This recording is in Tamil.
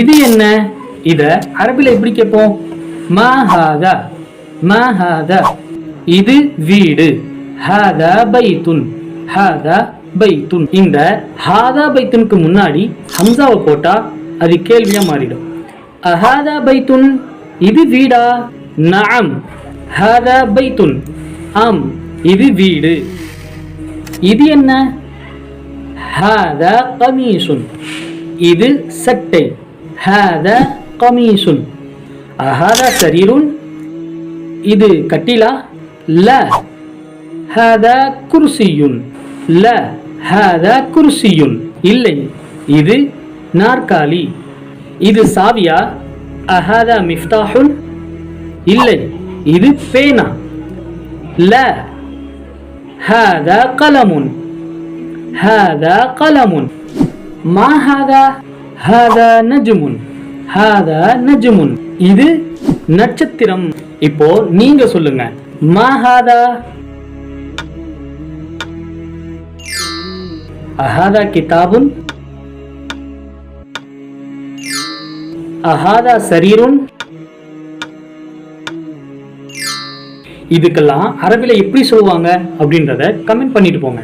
இது என்ன? இத அரபில எப்படி கேட்போம்? மா ஹாதா, மா ஹாதா. இது வீடு. ஹாதா பைத்துன், ஹாதா பைத்துன். இந்த ஹாதா பைத்துனுக்கு முன்னாடி ஹம்சாவை போட்டா அது கேள்வியா மாறிடும். அஹாதா பைத்துன், இது வீடா? நஅம் ஹாதா பைத்துன், ஆம் இது வீடு. இது என்ன? ஹாதா கமீசுன், இது சட்டை. ஹாதா கமீசுன். அஹாதா சரீருன், இது கட்டிலா? லா ஹாதா குர்சியுன், லா ஹாதா குர்சியுன், இல்லை இது நாற்காலி. இது சாவியா? அஹாதா மிஃப்தாஹுன், இல்லை இது பேனா. லா ஹாதா கலமுன், ஹாதா கலமுன். மா ஹாதா? ஹாதா நஜ்முன், ஹாதா நஜ்முன், இது நட்சத்திரம். இப்போ நீங்க சொல்லுங்க, மா ஹாதா? அஹாதா கிதாபுன், அஹாதா சரீருன். இதுக்கெல்லாம் அரபில எப்படி சொல்லுவாங்க அப்படின்றத கமெண்ட் பண்ணிட்டு போங்க.